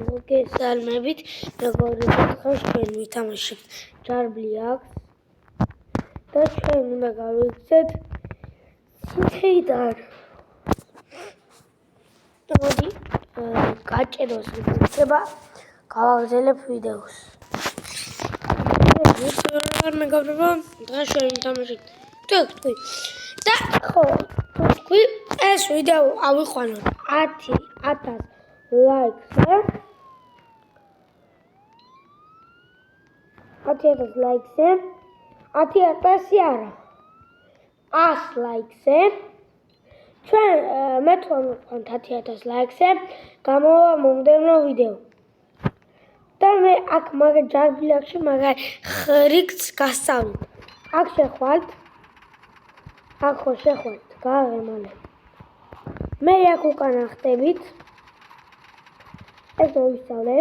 მოგესალმებით, მეგობრებო, დღეს ჩვენ ვითამაშებთ ჯარბლი აქვს და ჩვენ უნდა გავიქცეთ ციხიდან. მოდი, გაჭედოს იქნება, გავაგზავნებ ვიდეოს. მეგობრებო, დღეს ჩვენ ვითამაშებთ თქვი და ხო, თქვი ეს ვიდეო ავიყვანოთ 10,000 ლაიქზე. 10,000 ლაიქზე. 10,000 არა. 100 ლაიქზე. ჩვენ მე თუ ამოვყვანთ 10,000 ლაიქზე, გამოვა მომდევნო ვიდეო. და მე აქ მაგ ჯარბლიაში მაგ ხრიქს გასწავლით. აქ შეხვალთ. აქ ხო შეხვალთ, გააღემალე. მე აქ უკან ახტებით. ეს მოვისწავლე.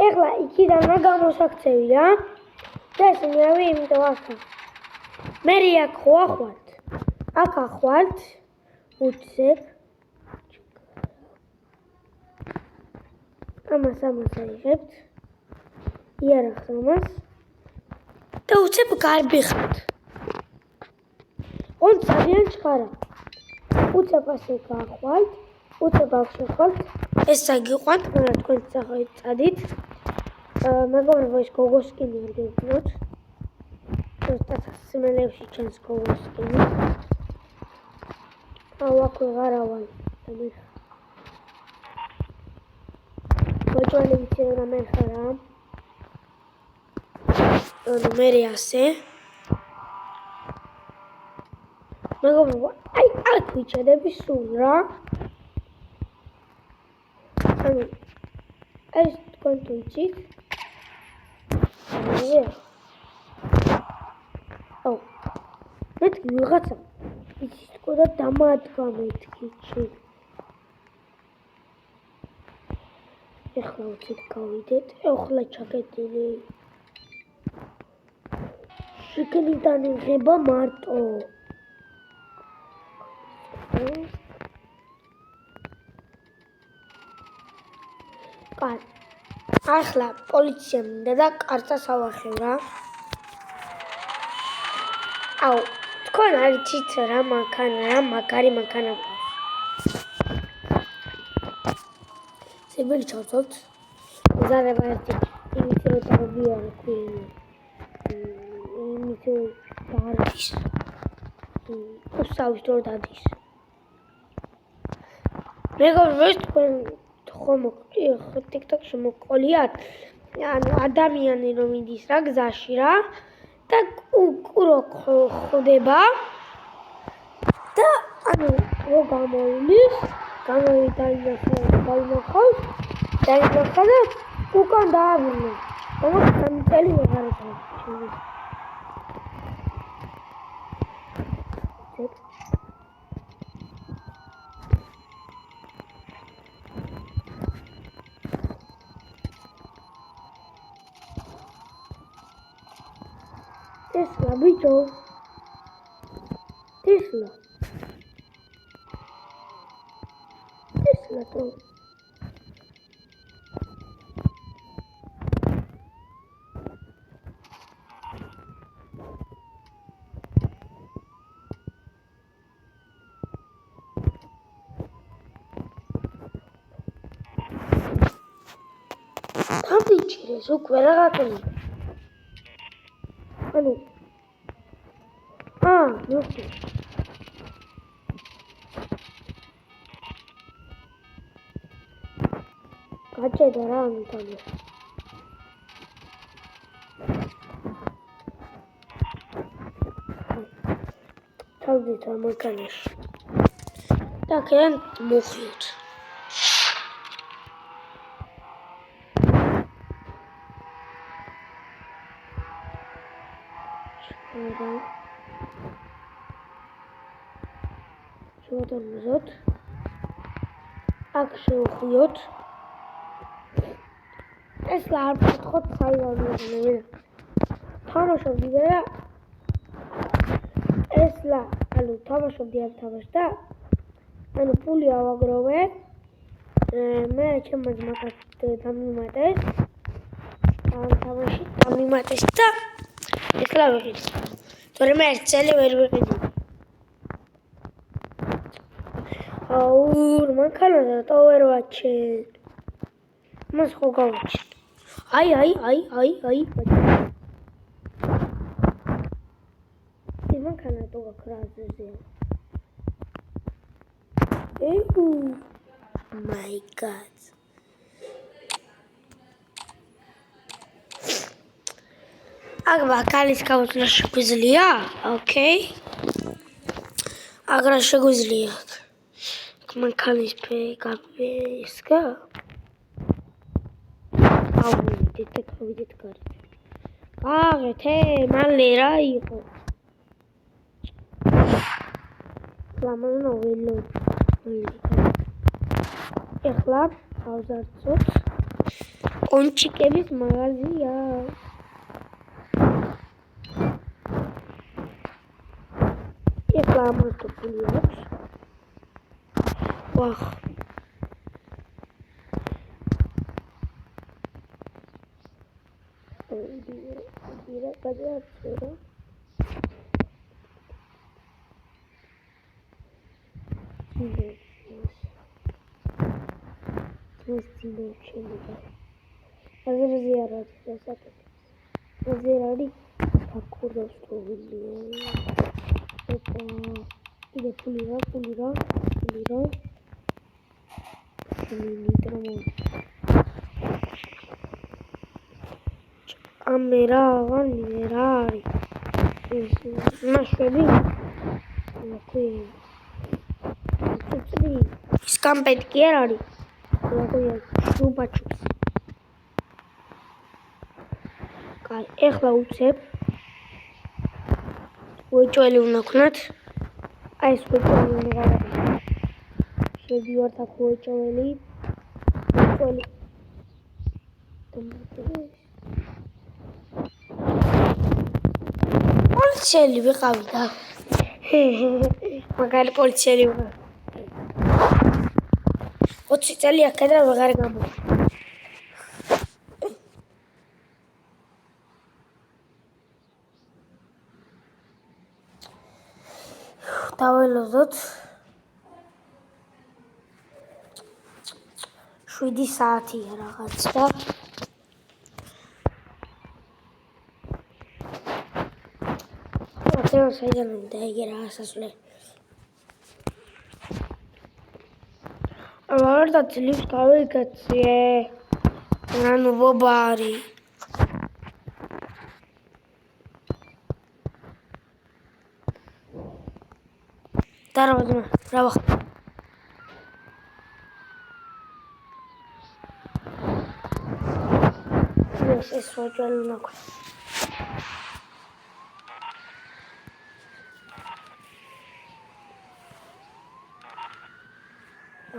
ეხლა იქიდან რა გამოსაქცევი რა. და ეს მეავი იმიტომ ახლა. მე აქ ხო ახვალთ. აქ ახვალთ. უცებ. ამას აიღებთ. იარაღს ამას. და უცებ გარბიხთ. on ძალიან ჩქარა. უცებ ასე გაახვალთ. უცებ აქ შეხვალთ. ეს საგიყვანთ, მაგრამ თქვენ სახით წადით. მეგობრებო, ეს გოგოსკინი არ გეუბნოთ. ზუსტად სიმელებში ჩანს გოგოსკინი. აქ ვეღარავარ. მოჭველი ვიცი რომ ეხარა. მე ასე. მეგობრებო, აქ ვიჭედები სულ რა. ეს თქვენ თუ იცით. მეთქი ვიღაცა იცით თქო და დამადგა მეთქიჩი. ეხლა უცებ გავიდეთ. ეხლა ჩაკეტილი. შიგნიდან იღება მარტო. კარ. ახლა პოლიცია მინდა და კარტას ავახევ რა. აუ, თქვენ არ იცით რა მანქანა, რა მაგარი მანქანა გვაქვს. სიბილი ჩავწოვთ. ზარება ერთი იმით რომ დავიარ ქვია. იმით დაარჩის. უსავის დრო დადის. მეგობრებო, თქვენ ხომ TikTok-ში მოყოლიათ, ანუ ადამიანი რომ იდის რა გზაში რა და კურო ხდება და ანუ რო გამოილის, დაინახავს და უკან დააბრუნებს. ამას სამწელი ვეღარ აქვს. Tesla, bicho. Tesla. Tesla to. Tambichires, ukve ragazzi. ანუ ნუხი გაჭედა რა ამიტომ თავდით ამაკანაში და კენ მოხიოთ შევდამზოთ აქ შევხვიოთ ეს არ ფოთქოთ საიდანვე თამაშობდი და ეს ანუ თამაშობდი არ თამაშ და ანუ ფული ავაგროვე. მე ჩემმა ძმაკაც დამიმატეს. დამიმატეს და ეხლა ვიყიდე. თორემ ერთ წელი ვერ ვიყიდი. აუ, მანქანაზე რატო ვერ ვაჩენ? მას ხო გავაჩენ. აი. ის მანქანა რატო გაქრაზეა? My God. Agba kalis kautla შეგვიძლია? Okay. აგრა შეგვიძლია. მანქანის ფეგაბესკა. ავიდეთ გარეთ. აღეთე, მალე რა იყო? ლამაზო ველო. ეხლა გავზარცოთ. კონჩიკების მაღაზია. ეხლა ამას თუ ფული აქვს. ვახ. დირა გადააწერა. Amerari. Mașuri. Scampet chiar. Șupaciups. Care ეხლა უცებ. უეჭველი უნდა ქნათ. აი ეს უეჭველი უნდა გავაკეთოთ. შევდივართ აქ უეჭველი. პოლიციელი ვიყავი და მაგარი პოლიციელი ვიყავი. 20 წელი აქედან ვეღარ გამოვიდა. დაველოდოთ 7 საათია რაღაც და საიდან დაიგე რაღაცასვლე. ვარდა ძლივს გავიგაციე. ანუ ბობარი. დარვაზმა, რა ვახ. ეს ვაჭველი უნდა ქვა.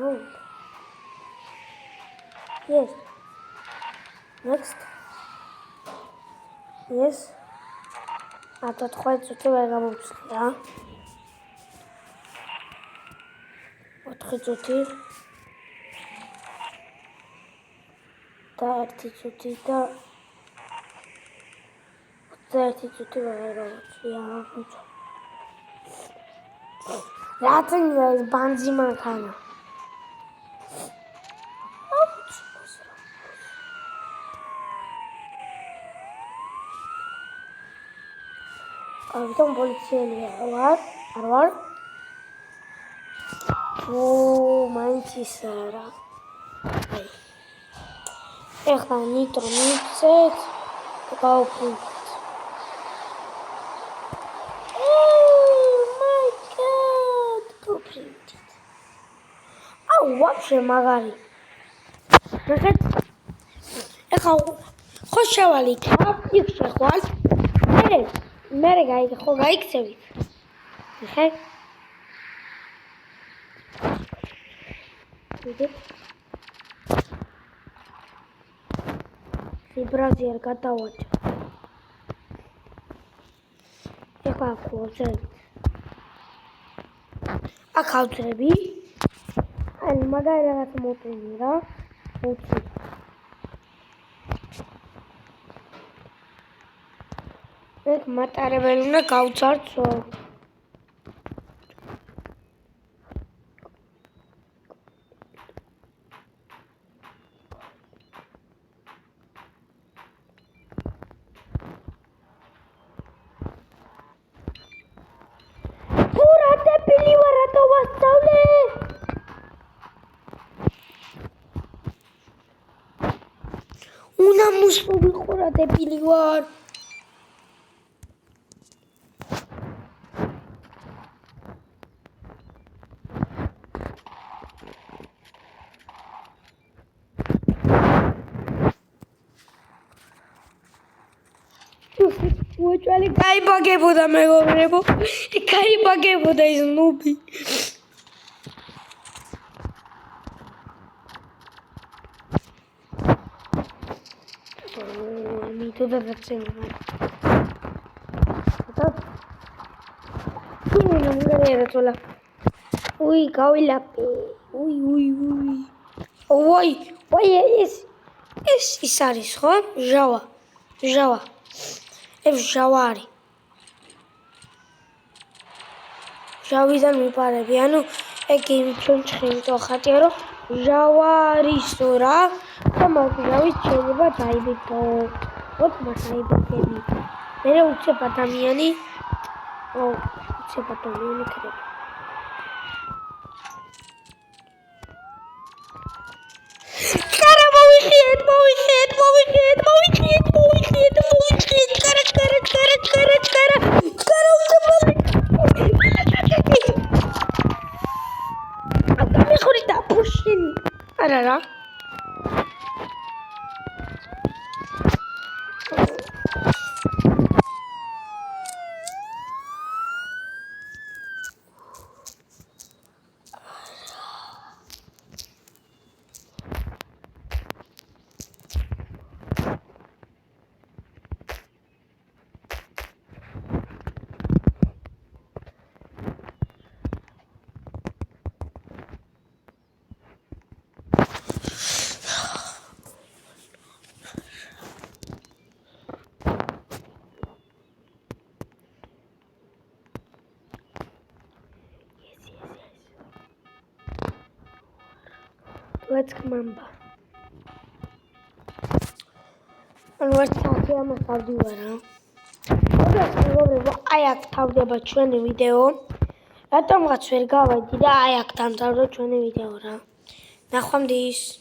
Oh. Yes. Next. Yes. आता थोड़ा चुटे वाला मुझे यार. Autre चुटे. Tarti चुटे ता. Tarti चुटे वाला मुझे यार मुझे. रातन ये बांझी खाना. Então polițienii arvar. Mantisara. Ეხლა ნიტრო მიცეთ და გავფუნდეთ. Oh my God, გავფუნდეთ. აუ, вообще მაგარი. ნახეთ. ეხლა ხო შევალით, იქ შეხვალ. მე ხო გაიქცევით. ხე? ვიდეთ. ვიბრაზი არ გადავაჭრე. ეხლა ხო ვწერთ. აქ ავწერები. ან მაგარი რაღაც მოტუნი რა. უცი. ეგ მატარებელი უნდა გავწარცო. დებილი ვარ რატო ვასწავლე? უნამუსლო ვიყო რა დებილი ვარ. უეჭველი გაიბაგებოდა მეგობრებო. გაიბაგებოდა ის ნუბი. მითოდა დაწევა. თოლა. უი, გავილაპე. უი, ეს არის ხო? ჟავა. ეს ჟავა არის. ჟავიდან მიპარები, ანუ ეგ იმჩონჩხი то ხატია რომ ჟავა არისო რა და მაგ ჟავის შეიძლება დაიბიტო. ოც მას აიბიტები. მე უცებ ადამიანი ხდება. კარა მოვიხიეთ. კარა უცებ. ამიხური და პუშინ. არა რა. Let's remember. And what's that? I'm going to do it. I act out about 20 video. I don't want to go with the I act out 20 video. Now, this.